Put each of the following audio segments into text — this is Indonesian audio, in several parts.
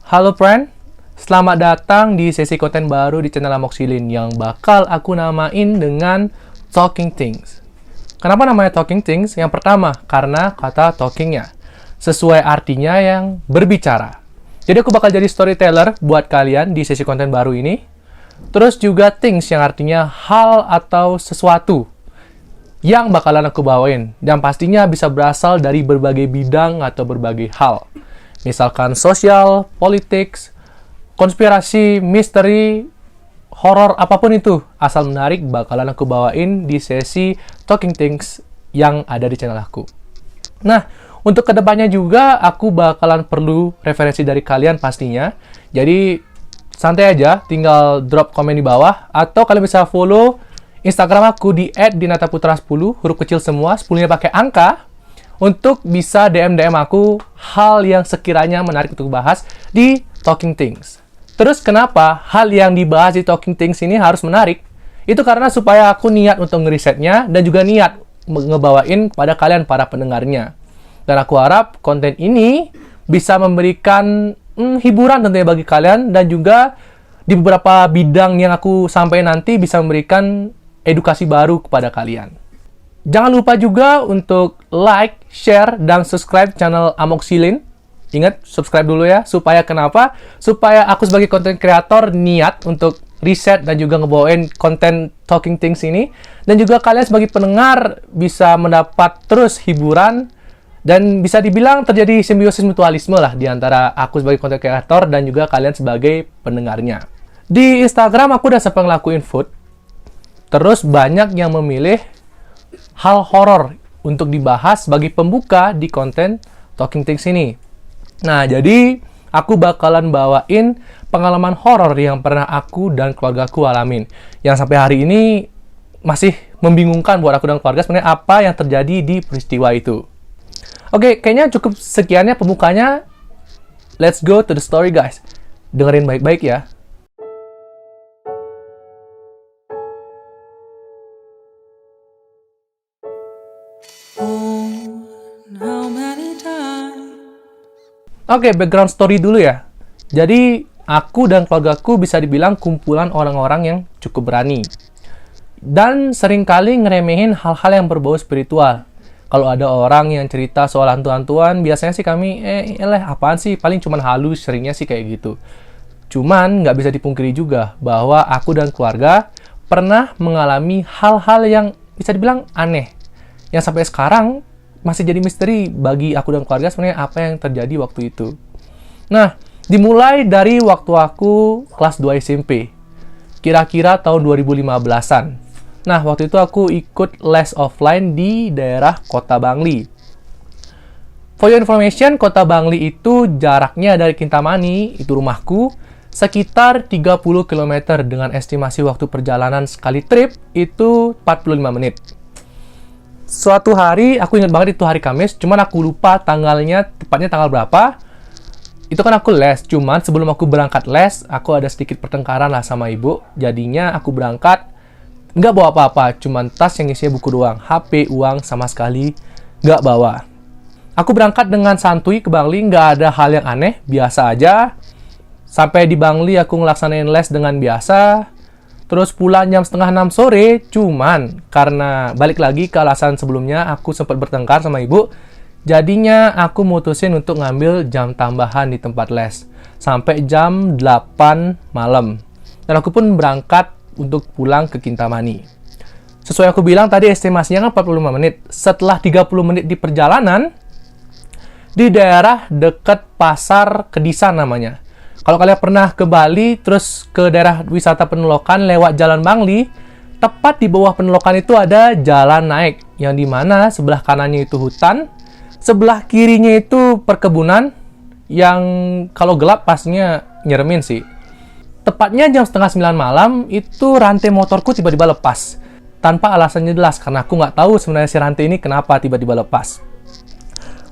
Halo friend, selamat datang di sesi konten baru di channel Amoxilin yang bakal aku namain dengan Talking Things. Kenapa namanya Talking Things? Yang pertama, karena kata talkingnya sesuai artinya yang berbicara. Jadi aku bakal jadi storyteller buat kalian di sesi konten baru ini. Terus juga things yang artinya hal atau sesuatu yang bakalan aku bawain. Dan pastinya bisa berasal dari berbagai bidang atau berbagai hal. Misalkan sosial, politik, konspirasi, misteri, horor, apapun itu. Asal menarik bakalan aku bawain di sesi Talking Things yang ada di channel aku. Nah, untuk kedepannya juga aku bakalan perlu referensi dari kalian pastinya. Jadi, santai aja, tinggal drop komen di bawah. Atau kalian bisa follow Instagram aku di @dinataputra10, huruf kecil semua, 10-nya pakai angka. Untuk bisa DM aku hal yang sekiranya menarik untuk bahas di Talking Things. Terus kenapa hal yang dibahas di Talking Things ini harus menarik? Itu karena supaya aku niat untuk ngerisetnya dan juga niat ngebawain kepada kalian para pendengarnya. Dan aku harap konten ini bisa memberikan hiburan tentunya bagi kalian dan juga di beberapa bidang yang aku sampaikan nanti bisa memberikan edukasi baru kepada kalian. Jangan lupa juga untuk like, share, dan subscribe channel Amoxilin. Ingat, subscribe dulu ya. Supaya kenapa? Supaya aku sebagai content creator niat untuk riset dan juga ngebawain konten Talking Things ini. Dan juga kalian sebagai pendengar bisa mendapat terus hiburan. Dan bisa dibilang terjadi simbiosis mutualisme lah di antara aku sebagai content creator dan juga kalian sebagai pendengarnya. Di Instagram aku udah sempat ngelakuin food. Terus banyak yang memilih hal horor untuk dibahas sebagai pembuka di konten Talking Things ini. Nah, jadi aku bakalan bawain pengalaman horor yang pernah aku dan keluargaku alamin. Yang sampai hari ini masih membingungkan buat aku dan keluarga sebenarnya apa yang terjadi di peristiwa itu. Oke, kayaknya cukup sekiannya pembukanya. Let's go to the story, guys. Dengerin baik-baik ya. Oke, background story dulu ya. Jadi, aku dan keluargaku bisa dibilang kumpulan orang-orang yang cukup berani. Dan seringkali ngeremehin hal-hal yang berbau spiritual. Kalau ada orang yang cerita soal hantu-hantuan, biasanya sih kami, apaan sih? Paling cuman halus, seringnya sih kayak gitu. Cuman, nggak bisa dipungkiri juga bahwa aku dan keluarga pernah mengalami hal-hal yang bisa dibilang aneh. Yang sampai sekarang masih jadi misteri bagi aku dan keluarga sebenarnya apa yang terjadi waktu itu. Nah, dimulai dari waktu aku kelas 2 SMP. Kira-kira tahun 2015-an. Nah, waktu itu aku ikut les offline di daerah Kota Bangli. For your information, Kota Bangli itu jaraknya dari Kintamani, itu rumahku, sekitar 30 km dengan estimasi waktu perjalanan sekali trip itu 45 menit. Suatu hari, aku ingat banget itu hari Kamis, cuman aku lupa tanggalnya, tepatnya tanggal berapa. Itu kan aku les, cuman sebelum aku berangkat les, aku ada sedikit pertengkaran lah sama ibu. Jadinya aku berangkat, nggak bawa apa-apa, cuman tas yang isinya buku doang. HP, uang, sama sekali nggak bawa. Aku berangkat dengan santuy ke Bangli, nggak ada hal yang aneh, biasa aja. Sampai di Bangli, aku ngelaksanain les dengan biasa. Terus pulang jam 5:30 sore, cuman karena balik lagi ke alasan sebelumnya, aku sempat bertengkar sama ibu, jadinya aku mutusin untuk ngambil jam tambahan di tempat les, sampai jam 8 malam. Dan aku pun berangkat untuk pulang ke Kintamani. Sesuai aku bilang tadi, estimasinya kan 45 menit. Setelah 30 menit di perjalanan, di daerah dekat Pasar Kedisan namanya. Kalau kalian pernah ke Bali, terus ke daerah wisata Penelokan lewat Jalan Bangli, tepat di bawah Penelokan itu ada jalan naik, yang dimana sebelah kanannya itu hutan, sebelah kirinya itu perkebunan, yang kalau gelap pastinya nyeremin sih. Tepatnya jam 8:30 malam, itu rantai motorku tiba-tiba lepas. Tanpa alasannya jelas, karena aku nggak tahu sebenarnya si rantai ini kenapa tiba-tiba lepas.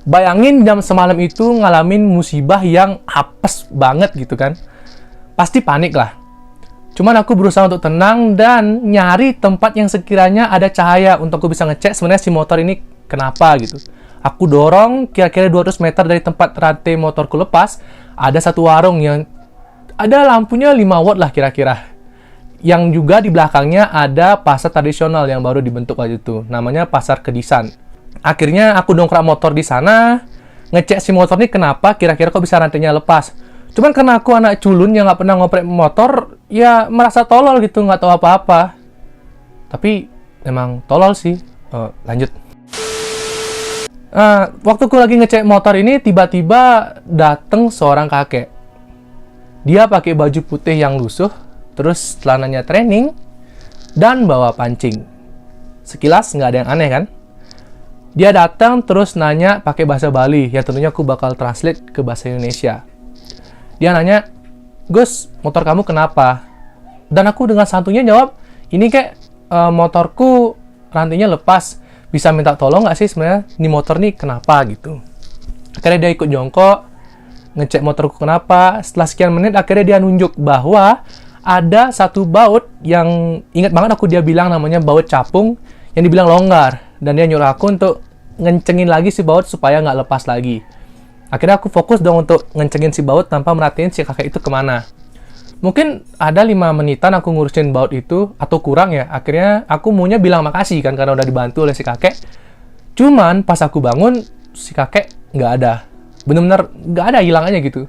Bayangin jam semalam itu ngalamin musibah yang apes banget gitu kan. Pasti panik lah. Cuman aku berusaha untuk tenang dan nyari tempat yang sekiranya ada cahaya untuk aku bisa ngecek sebenarnya si motor ini kenapa gitu. Aku dorong kira-kira 200 meter dari tempat rantai motorku lepas, Ada satu warung yang ada lampunya 5 watt lah kira-kira. Yang juga di belakangnya ada pasar tradisional yang baru dibentuk waktu itu. Namanya Pasar Kedisan. Akhirnya aku dongkrak motor di sana, ngecek si motor ini kenapa kira-kira kok bisa rantainya lepas. Cuman karena aku anak culun yang nggak pernah ngoprek motor, ya merasa tolol gitu, nggak tahu apa-apa. Tapi emang tolol sih. Lanjut. Waktu aku lagi ngecek motor ini, tiba-tiba dateng seorang kakek. Dia pakai baju putih yang lusuh, terus celananya training, dan bawa pancing. Sekilas nggak ada yang aneh kan? Dia datang terus nanya pakai bahasa Bali, yang tentunya aku bakal translate ke bahasa Indonesia. Dia nanya, "Gus, motor kamu kenapa?" Dan aku dengan santunya jawab, "Ini kek, motorku rantainya lepas. Bisa minta tolong nggak sih sebenarnya? Ini motor nih kenapa?" gitu. Akhirnya dia ikut jongkok, ngecek motorku kenapa. Setelah sekian menit, akhirnya dia nunjuk bahwa ada satu baut yang ingat banget dia bilang namanya baut capung yang dibilang longgar. Dan dia nyuruh aku untuk ngencengin lagi si baut supaya nggak lepas lagi. Akhirnya aku fokus dong untuk ngencengin si baut tanpa merhatiin si kakek itu kemana. Mungkin ada 5 menitan aku ngurusin baut itu, atau kurang ya. Akhirnya aku maunya bilang makasih kan, karena udah dibantu oleh si kakek. Cuman pas aku bangun, si kakek nggak ada. Bener-bener nggak ada, hilang aja gitu.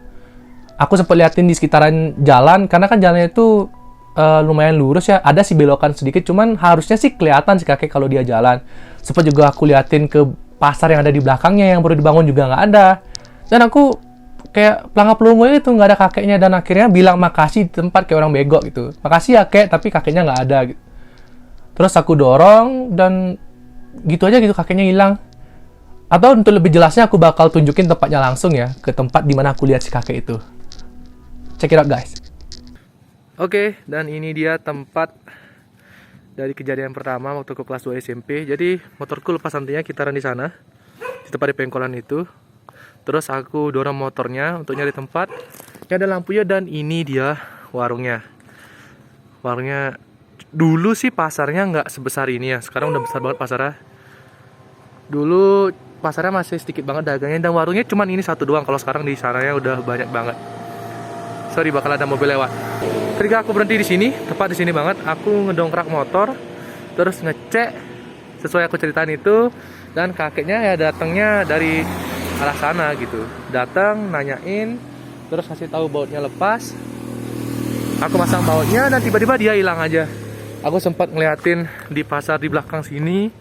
Aku sempat liatin di sekitaran jalan, karena kan jalannya itu lumayan lurus ya. Ada sih belokan sedikit, cuman harusnya sih kelihatan si kakek kalau dia jalan. Sempat juga aku liatin ke pasar yang ada di belakangnya yang baru dibangun juga nggak ada. Dan aku kayak pelangap-pelungu itu nggak ada kakeknya, dan akhirnya bilang makasih di tempat kayak orang bego gitu. Makasih ya kek, tapi kakeknya nggak ada gitu. Terus aku dorong dan gitu aja gitu kakeknya hilang. Atau untuk lebih jelasnya aku bakal tunjukin tempatnya langsung ya, ke tempat dimana aku lihat si kakek itu. Check it out guys. Oke, dan ini dia tempat dari kejadian pertama waktu ke kelas 2 SMP. Jadi motorku lepas rantainya kitaran di sana, di tempat di pengkolan itu. Terus aku dorong motornya untuk nyari tempat yang ada lampunya, dan ini dia warungnya. Warungnya dulu sih pasarnya nggak sebesar ini ya, sekarang udah besar banget pasarnya. Dulu pasarnya masih sedikit banget dagangnya, dan warungnya cuma ini satu doang. Kalau sekarang di sananya udah banyak banget. Sorry, bakal ada mobil lewat. Ketika aku berhenti di sini, tepat di sini banget, aku ngedongkrak motor, terus ngecek sesuai aku ceritain itu, dan kakeknya ya datangnya dari arah sana gitu. Datang, nanyain, terus kasih tahu bautnya lepas. Aku masang bautnya dan tiba-tiba dia hilang aja. Aku sempat ngeliatin di pasar di belakang sini,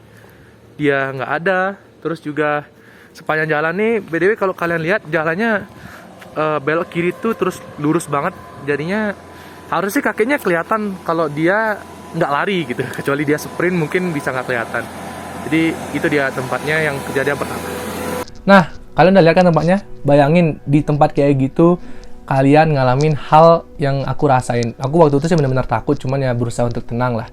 dia nggak ada. Terus juga sepanjang jalan nih, BTW kalau kalian lihat jalannya belok kiri tuh terus lurus banget. Jadinya harusnya kakeknya kelihatan kalau dia nggak lari gitu. Kecuali dia sprint mungkin bisa nggak kelihatan. Jadi itu dia tempatnya yang kejadian pertama. Nah, kalian udah lihat kan tempatnya? Bayangin di tempat kayak gitu kalian ngalamin hal yang aku rasain. Aku waktu itu sih benar-benar takut, cuman ya berusaha untuk tenang lah.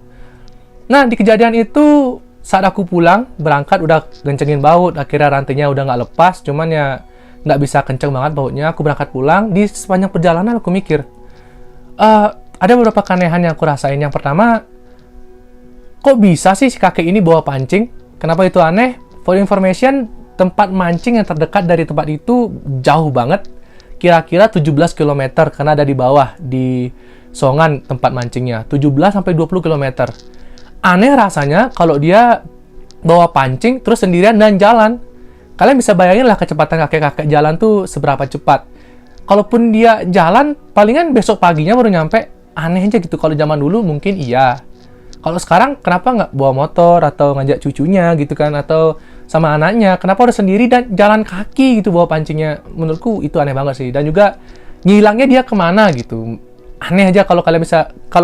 Nah, di kejadian itu saat aku pulang, berangkat udah kencengin baut, akhirnya rantainya udah nggak lepas, cuman ya nggak bisa kenceng banget bautnya. Aku berangkat pulang, di sepanjang perjalanan aku mikir, ada beberapa keanehan yang aku rasain. Yang pertama, kok bisa sih si kakek ini bawa pancing? Kenapa itu aneh? For information, tempat mancing yang terdekat dari tempat itu jauh banget, kira-kira 17 km, karena ada di bawah, di Songan tempat mancingnya, 17-20 km. Aneh rasanya kalau dia bawa pancing terus sendirian dan jalan. Kalian bisa bayangin lah kecepatan kakek-kakek jalan tuh seberapa cepat. Kalaupun dia jalan, palingan besok paginya baru nyampe. Aneh aja gitu. Kalau zaman dulu mungkin iya. Kalau sekarang kenapa nggak bawa motor atau ngajak cucunya gitu kan, atau sama anaknya? Kenapa udah sendiri dan jalan kaki gitu bawa pancingnya? Menurutku itu aneh banget sih. Dan juga ngilangnya dia kemana gitu. Aneh aja kalau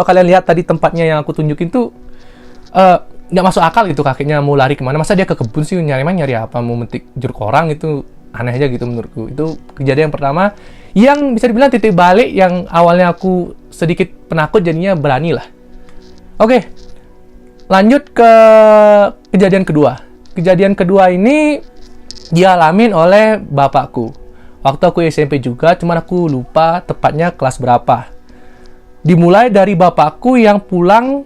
kalian lihat tadi tempatnya yang aku tunjukin tuh nggak masuk akal gitu, kakeknya mau lari kemana? Masa dia ke kebun sih, nyari apa? Mau metik jeruk orang? Itu aneh aja gitu menurutku. Itu kejadian pertama yang bisa dibilang titik balik yang awalnya aku sedikit penakut jadinya berani lah. Oke, lanjut ke kejadian kedua. Kejadian kedua ini dialamin oleh bapakku. Waktu aku SMP juga, cuman aku lupa tepatnya kelas berapa. Dimulai dari bapakku yang pulang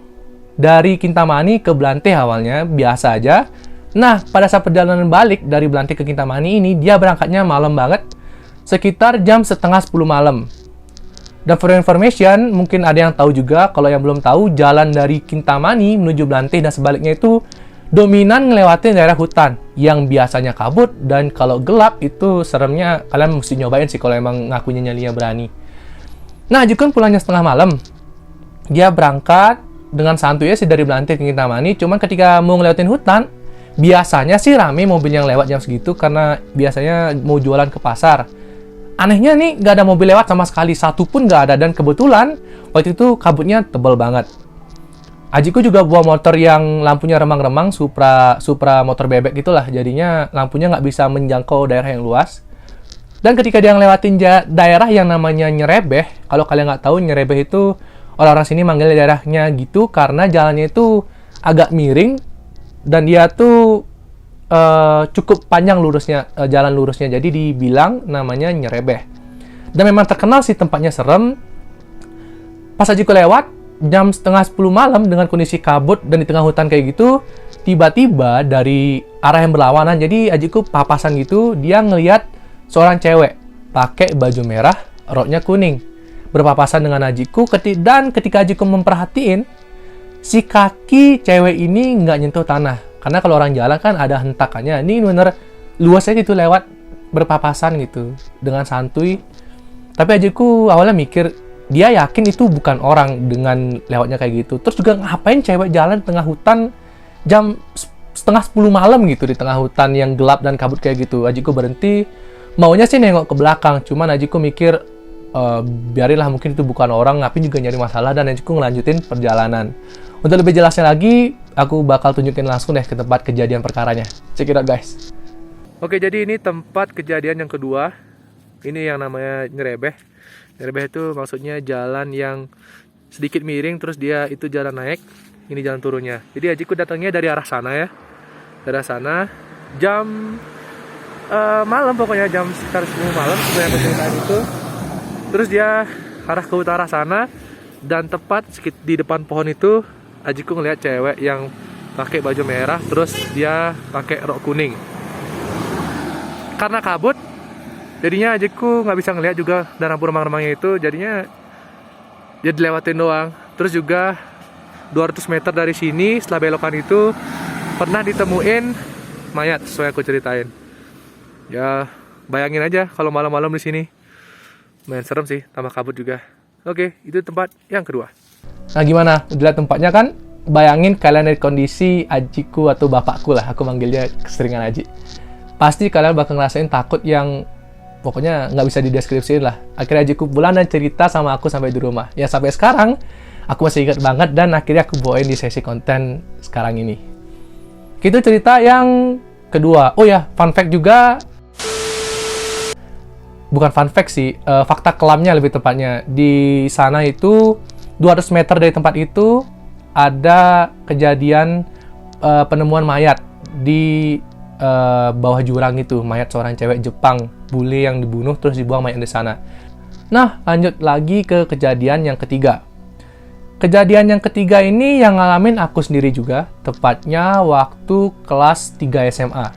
dari Kintamani ke Blante awalnya, biasa aja. Nah, pada saat perjalanan balik dari Blante ke Kintamani ini, dia berangkatnya malam banget. sekitar jam setengah 10 malam. Dan for information, mungkin ada yang tahu juga, kalau yang belum tahu, jalan dari Kintamani menuju Blanteh dan sebaliknya itu dominan ngelewatin daerah hutan yang biasanya kabut, dan kalau gelap itu seremnya kalian mesti nyobain sih kalau emang ngakunya nyalinya berani. Nah, Ajikun pulangnya setengah malam. Dia berangkat dengan santuy sih dari Blanteh ke Kintamani, cuman ketika mau ngelewatin hutan, biasanya sih rame mobil yang lewat jam segitu karena biasanya mau jualan ke pasar. Anehnya nih, nggak ada mobil lewat sama sekali, satu pun nggak ada, dan kebetulan waktu itu kabutnya tebal banget. Ajiku juga bawa motor yang lampunya remang-remang, Supra motor bebek gitulah, jadinya lampunya nggak bisa menjangkau daerah yang luas. Dan ketika dia ngelewatin daerah yang namanya Nyerebeh, kalau kalian nggak tahu, Nyerebeh itu orang-orang sini manggil daerahnya gitu karena jalannya itu agak miring, dan dia tuh cukup panjang lurusnya, jalan lurusnya, jadi dibilang namanya Nyerebeh. Dan memang terkenal sih tempatnya serem. Pas Ajiku lewat jam setengah 10 malam dengan kondisi kabut dan di tengah hutan kayak gitu, tiba-tiba dari arah yang berlawanan, jadi Ajiku papasan gitu, dia ngelihat seorang cewek pakai baju merah, roknya kuning, berpapasan dengan Ajiku, dan ketika Ajiku memperhatiin, si kaki cewek ini nggak nyentuh tanah. Karena kalau orang jalan kan ada hentakannya. Ini bener luasnya gitu lewat berpapasan gitu dengan santuy. Tapi Ajiku awalnya mikir dia yakin itu bukan orang dengan lewatnya kayak gitu. Terus juga ngapain cewek jalan di tengah hutan jam setengah 10 malam gitu di tengah hutan yang gelap dan kabut kayak gitu. Ajiku berhenti, maunya sih nengok ke belakang. Cuman Ajiku mikir biarinlah, mungkin itu bukan orang, ngapain juga nyari masalah, dan Ajiku ngelanjutin perjalanan. Untuk lebih jelasnya lagi, aku bakal tunjukin langsung deh ke tempat kejadian perkaranya. Check it out, guys. Oke, jadi ini tempat kejadian yang kedua. Ini yang namanya Nyerebeh. Nyerebeh itu maksudnya jalan yang sedikit miring, terus dia itu jalan naik, ini jalan turunnya. Jadi Ajiku datangnya dari arah sana ya. Dari arah sana, jam malam pokoknya, jam sekitar 10 malam, sebenarnya perjalanan itu. Terus dia arah ke utara sana, dan tepat di depan pohon itu, Ajiku ngeliat cewek yang pakai baju merah, terus dia pakai rok kuning. Karena kabut, jadinya Ajiku nggak bisa ngeliat juga, dan lampu remang-remangnya itu, jadinya dia dilewatin doang. Terus juga 200 meter dari sini, setelah belokan itu, pernah ditemuin mayat, sesuai aku ceritain. Ya, bayangin aja kalau malam-malam di sini, main serem sih, tambah kabut juga. Oke, itu tempat yang kedua. Nah, gimana? Udah lihat tempatnya kan? Bayangin kalian dari kondisi Ajiku atau bapakku lah, aku manggilnya keseringan Aji. Pasti kalian bakal ngerasain takut yang pokoknya nggak bisa dideskripsiin lah. Akhirnya Ajiku pulang dan cerita sama aku sampai di rumah. Ya, sampai sekarang aku masih ingat banget, dan akhirnya aku bawain di sesi konten sekarang ini. Itu cerita yang kedua. Oh ya, fun fact juga. Bukan fun fact sih, fakta kelamnya lebih tepatnya. Di sana itu 200 meter dari tempat itu ada kejadian penemuan mayat di bawah jurang itu, mayat seorang cewek Jepang, bule yang dibunuh terus dibuang mayat di sana. Nah, lanjut lagi ke kejadian yang ketiga. Kejadian yang ketiga ini yang ngalamin aku sendiri juga, tepatnya waktu kelas 3 SMA.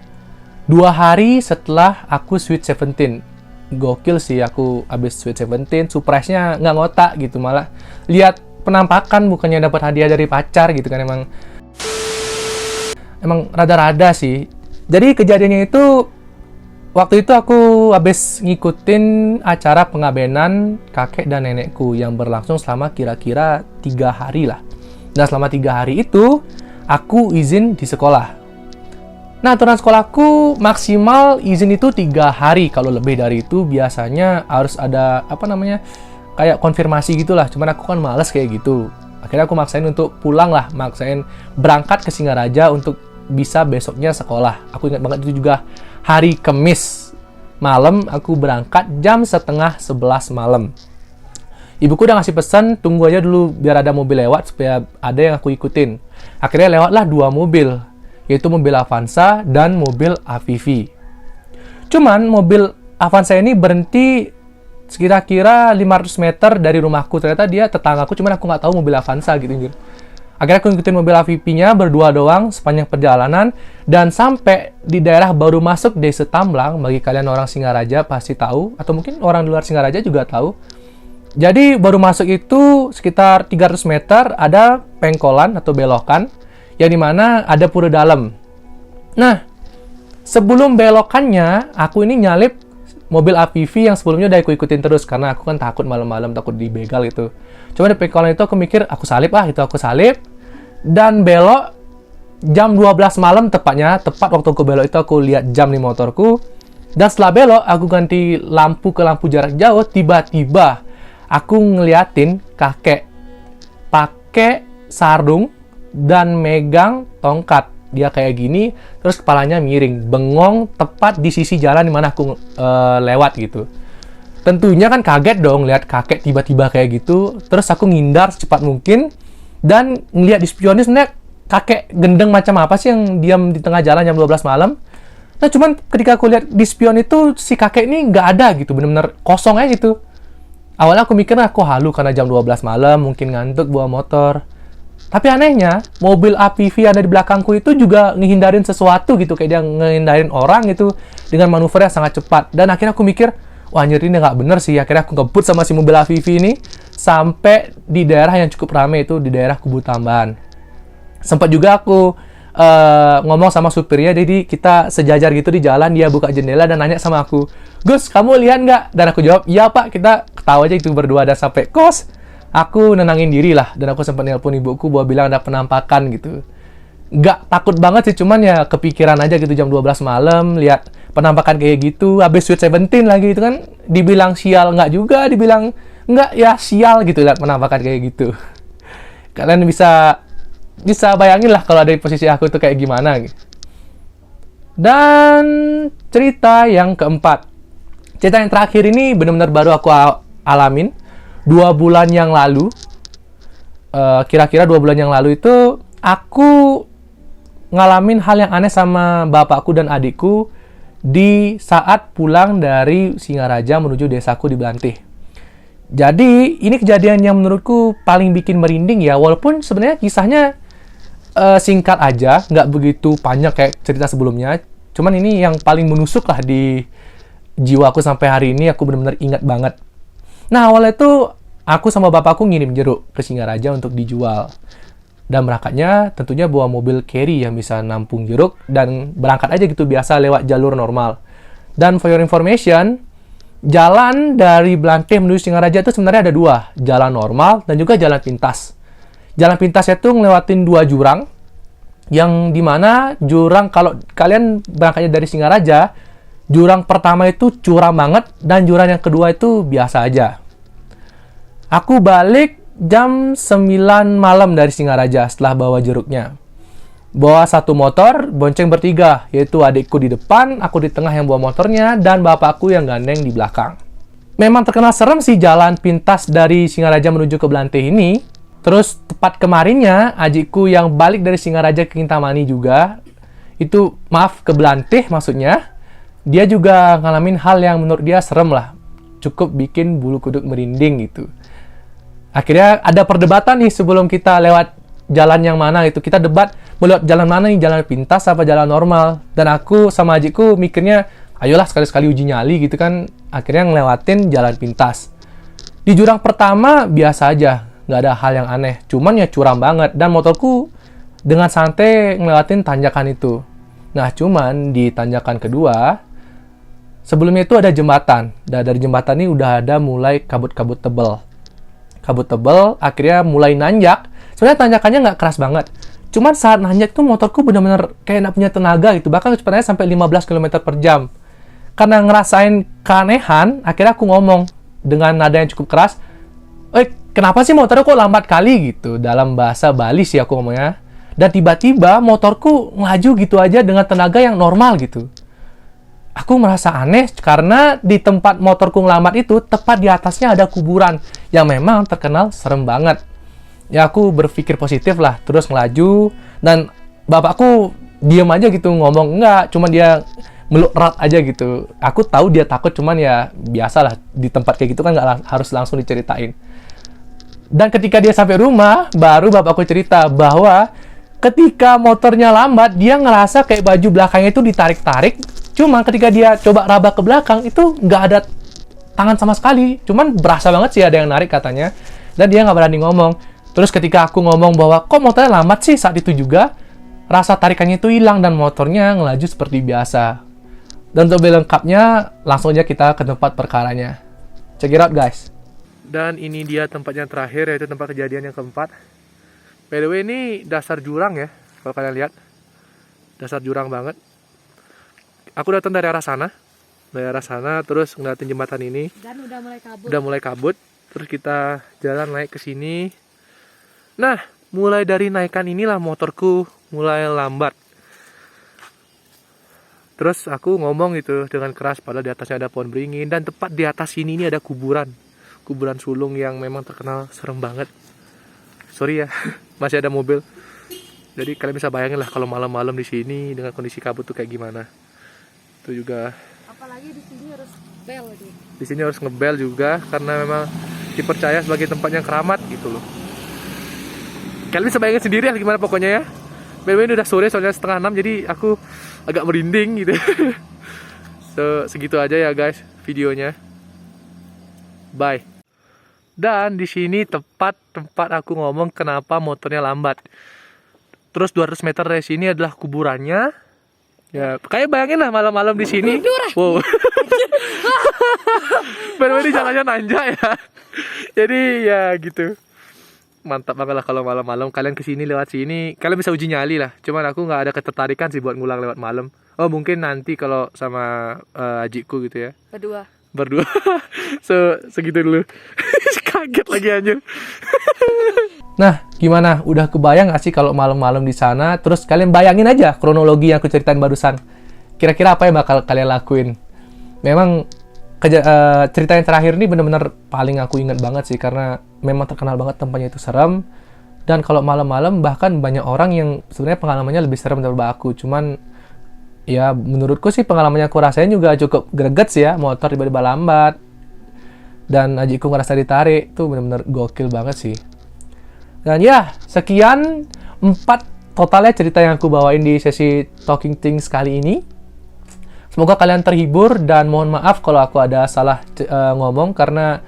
2 hari setelah aku Sweet 17. Gokil sih, aku abis Sweet 17, surprise-nya nggak ngotak gitu, malah lihat penampakan bukannya dapat hadiah dari pacar gitu kan. Emang rada-rada sih. Jadi kejadiannya itu, waktu itu aku abis ngikutin acara pengabenan kakek dan nenekku yang berlangsung selama kira-kira 3 hari lah. Dan selama 3 hari itu aku izin di sekolah. Nah, aturan sekolahku maksimal izin itu 3 hari. Kalau lebih dari itu biasanya harus ada kayak konfirmasi gitulah. Cuman aku kan males kayak gitu. Akhirnya aku maksain untuk pulang lah, maksain berangkat ke Singaraja untuk bisa besoknya sekolah. Aku ingat banget itu juga hari Kamis malam, aku berangkat jam setengah 11 malam. Ibuku udah ngasih pesan, tunggu aja dulu biar ada mobil lewat supaya ada yang aku ikutin. Akhirnya lewatlah 2 mobil, yaitu mobil Avanza dan mobil AVV. Cuman mobil Avanza ini berhenti kira-kira 500 meter dari rumahku. Ternyata dia tetanggaku, cuman aku nggak tahu mobil Avanza gitu. Akhirnya aku ngikutin mobil AVP-nya berdua doang sepanjang perjalanan, dan sampai di daerah baru masuk Desa Tamblang. Bagi kalian orang Singaraja pasti tahu, atau mungkin orang di luar Singaraja juga tahu. Jadi baru masuk itu sekitar 300 meter ada pengkolan atau belokan yang dimana ada pura dalam. Nah, sebelum belokannya aku ini nyalip mobil APV yang sebelumnya udah aku ikutin terus, karena aku kan takut malam-malam, takut dibegal gitu. Cuma di pengkolan itu aku mikir, aku salip, aku salip. Dan belok jam 12 malam tepatnya, tepat waktu aku belok itu aku lihat jam di motorku. Dan setelah belok, aku ganti lampu ke lampu jarak jauh, tiba-tiba aku ngeliatin kakek pakai sarung dan megang tongkat. Dia kayak gini, terus kepalanya miring, bengong tepat di sisi jalan dimana aku lewat gitu. Tentunya kan kaget dong lihat kakek tiba-tiba kayak gitu. Terus aku ngindar secepat mungkin dan ngeliat di spion ini sebenarnya kakek gendeng macam apa sih yang diam di tengah jalan jam 12 malam. Nah, cuman ketika aku lihat di spion itu si kakek ini nggak ada gitu, bener-bener kosong aja gitu. Awalnya aku mikir aku halu karena jam 12 malam, mungkin ngantuk bawa motor. Tapi anehnya, mobil APV yang ada di belakangku itu juga ngehindarin sesuatu gitu, kayak dia ngehindarin orang gitu dengan manuver yang sangat cepat. Dan akhirnya aku mikir, wah anjir ini nggak bener sih. Akhirnya aku ngebut sama si mobil AVV ini sampai di daerah yang cukup ramai, itu di daerah Kubu Tambahan. Sempat juga aku ngomong sama supirnya, jadi kita sejajar gitu di jalan, dia buka jendela dan nanya sama aku, Gus, kamu lihat nggak? Dan aku jawab, iya pak, kita ketawa aja itu berdua. Dan sampai kos, aku nenangin diri lah, dan aku sempat nelpon ibuku bahwa bilang ada penampakan gitu. Nggak takut banget sih, cuman ya kepikiran aja gitu jam 12 malam, lihat penampakan kayak gitu, habis Sweet 17 lagi itu kan, dibilang sial nggak juga, dibilang nggak ya sial gitu lihat penampakan kayak gitu. Kalian bisa bayangin lah kalau ada di posisi aku tuh kayak gimana gitu. Dan cerita yang keempat, cerita yang terakhir ini benar-benar baru aku alamin 2 bulan yang lalu. Kira-kira 2 bulan yang lalu itu aku ngalamin hal yang aneh sama bapakku dan adikku di saat pulang dari Singaraja menuju desaku di Blantih. Jadi ini kejadian yang menurutku paling bikin merinding ya, walaupun sebenarnya kisahnya singkat aja, nggak begitu panjang kayak cerita sebelumnya. Cuman ini yang paling menusuk lah di jiwaku sampai hari ini, aku benar-benar ingat banget. Nah, awalnya itu aku sama bapakku ngirim jeruk ke Singaraja untuk dijual. Dan berangkatnya tentunya bawa mobil carry yang bisa nampung jeruk, dan berangkat aja gitu biasa lewat jalur normal. Dan for your information, jalan dari Blantih menuju Singaraja itu sebenarnya ada 2, jalan normal dan juga jalan pintas. Jalan pintasnya itu ngelewatin 2 jurang, yang dimana jurang, kalau kalian berangkatnya dari Singaraja, jurang pertama itu curam banget, dan jurang yang kedua itu biasa aja. Aku balik jam 9 malam dari Singaraja setelah bawa jeruknya. Bawa 1 motor, bonceng bertiga, yaitu adikku di depan, aku di tengah yang bawa motornya, dan bapakku yang gandeng di belakang. Memang terkenal serem sih jalan pintas dari Singaraja menuju ke Blantih ini. Terus tepat kemarinnya, adikku yang balik dari Singaraja ke Kintamani juga, itu maaf ke Blantih maksudnya, dia juga ngalamin hal yang menurut dia serem lah, cukup bikin bulu kuduk merinding gitu. Akhirnya ada perdebatan nih sebelum kita lewat jalan yang mana itu, kita debat mau lewat jalan mana nih, jalan pintas apa jalan normal. Dan aku sama adikku mikirnya, ayolah sekali-sekali uji nyali gitu kan, akhirnya ngelewatin jalan pintas. Di jurang pertama biasa aja, nggak ada hal yang aneh, cuman ya curam banget, dan motorku dengan santai ngelewatin tanjakan itu. Nah, cuman di tanjakan kedua, sebelumnya itu ada jembatan, dan dari jembatan ini udah ada mulai kabut-kabut tebel. Kabut tebel, akhirnya mulai nanjak. Sebenarnya tanjakannya nggak keras banget, cuman saat nanjak tuh motorku benar-benar kayak nggak punya tenaga gitu, bahkan kecepatannya sampai 15 km per jam. Karena ngerasain keanehan, akhirnya aku ngomong dengan nada yang cukup keras, kenapa sih motornya kok lambat kali gitu? Dalam bahasa Bali sih aku ngomongnya. Dan tiba-tiba motorku ngelaju gitu aja dengan tenaga yang normal gitu. Aku merasa aneh karena di tempat motorku ngelambat itu, tepat di atasnya ada kuburan yang memang terkenal serem banget. Ya aku berpikir positif lah, terus ngelaju, dan bapakku diem aja gitu, ngomong enggak, cuma dia meluk erat aja gitu. Aku tahu dia takut, cuman ya biasalah di tempat kayak gitu kan nggak harus langsung diceritain. Dan ketika dia sampai rumah, baru bapakku cerita bahwa ketika motornya lambat, dia ngerasa kayak baju belakangnya itu ditarik-tarik. Cuma ketika dia coba raba ke belakang, itu nggak ada tangan sama sekali. Cuman berasa banget sih ada yang narik katanya. Dan dia nggak berani ngomong. Terus ketika aku ngomong bahwa kok motornya lambat sih, saat itu juga rasa tarikannya itu hilang dan motornya ngelaju seperti biasa. Dan untuk lebih lengkapnya, langsung aja kita ke tempat perkaranya. Check it out guys. Dan ini dia tempatnya terakhir, yaitu tempat kejadian yang keempat. By the way, ini dasar jurang ya, kalau kalian lihat. Dasar jurang banget. Aku datang dari arah sana. Terus ngeliatin jembatan ini. Dan udah mulai kabut. Terus kita jalan naik ke sini. Nah, mulai dari naikan inilah motorku mulai lambat. Terus aku ngomong gitu dengan keras, padahal di atasnya ada pohon beringin. Dan tepat di atas sini ini ada kuburan sulung yang memang terkenal serem banget. Sorry ya, masih ada mobil. Jadi kalian bisa bayangin lah kalau malam-malam di sini dengan kondisi kabut tuh kayak gimana. Itu juga. Apalagi di sini harus bel lagi. Di sini harus ngebel juga karena memang dipercaya sebagai tempat yang keramat gitu loh. Kalian bisa bayangin sendiri lah gimana pokoknya ya. Ini udah sore soalnya 5:30, jadi aku agak merinding gitu. So segitu aja ya guys videonya. Bye. Dan di sini tempat aku ngomong kenapa motornya lambat. Terus 200 meter dari sini adalah kuburannya. Ya, kayak bayangin lah malam-malam di sini. Wow. Bener-bener di jalannya nanjak ya. Jadi ya gitu. Mantap banget lah kalau malam-malam kalian kesini lewat sini. Kalian bisa uji nyali lah. Cuman aku nggak ada ketertarikan sih buat ngulang lewat malam. Oh mungkin nanti kalau sama adikku gitu ya. Berdua. So segitu dulu. Kaget lagi anjir. Nah, gimana? Udah kebayang gak sih kalau malam-malam di sana? Terus kalian bayangin aja kronologi yang aku ceritain barusan. Kira-kira apa yang bakal kalian lakuin? Memang cerita yang terakhir ini bener-bener paling aku ingat banget sih, karena memang terkenal banget tempatnya itu serem. Dan kalau malam-malam bahkan banyak orang yang sebenarnya pengalamannya lebih serem daripada aku. Cuman ya menurutku sih pengalamannya aku rasain juga cukup greget sih ya. Motor tiba-tiba lambat dan adikku ngerasa ditarik. Itu bener-bener gokil banget sih. Dan ya, sekian 4 totalnya cerita yang aku bawain di sesi Talking Things kali ini. Semoga kalian terhibur dan mohon maaf kalau aku ada salah ngomong, karena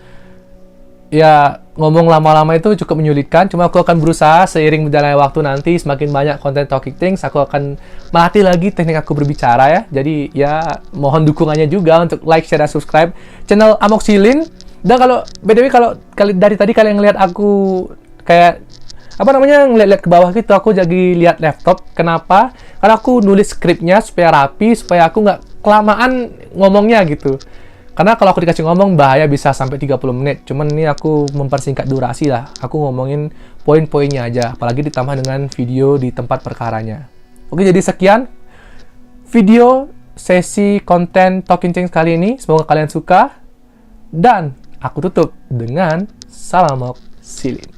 ya ngomong lama-lama itu cukup menyulitkan. Cuma aku akan berusaha seiring berjalannya waktu nanti, semakin banyak konten Talking Things, aku akan melatih lagi teknik aku berbicara ya. Jadi ya mohon dukungannya juga untuk like, share, dan subscribe channel Amoxicillin. Dan kalau BTW kalau dari tadi kalian ngeliat aku kayak ngeliat-liat ke bawah gitu, aku jadi lihat laptop. Kenapa? Karena aku nulis skripnya supaya rapi, supaya aku nggak kelamaan ngomongnya gitu. Karena kalau aku dikasih ngomong bahaya bisa sampai 30 menit. Cuman ini aku mempersingkat durasi lah. Aku ngomongin poin-poinnya aja, apalagi ditambah dengan video di tempat perkaranya. Oke, jadi sekian video sesi konten Talking Things kali ini. Semoga kalian suka. Dan aku tutup dengan salam Amoxicillin.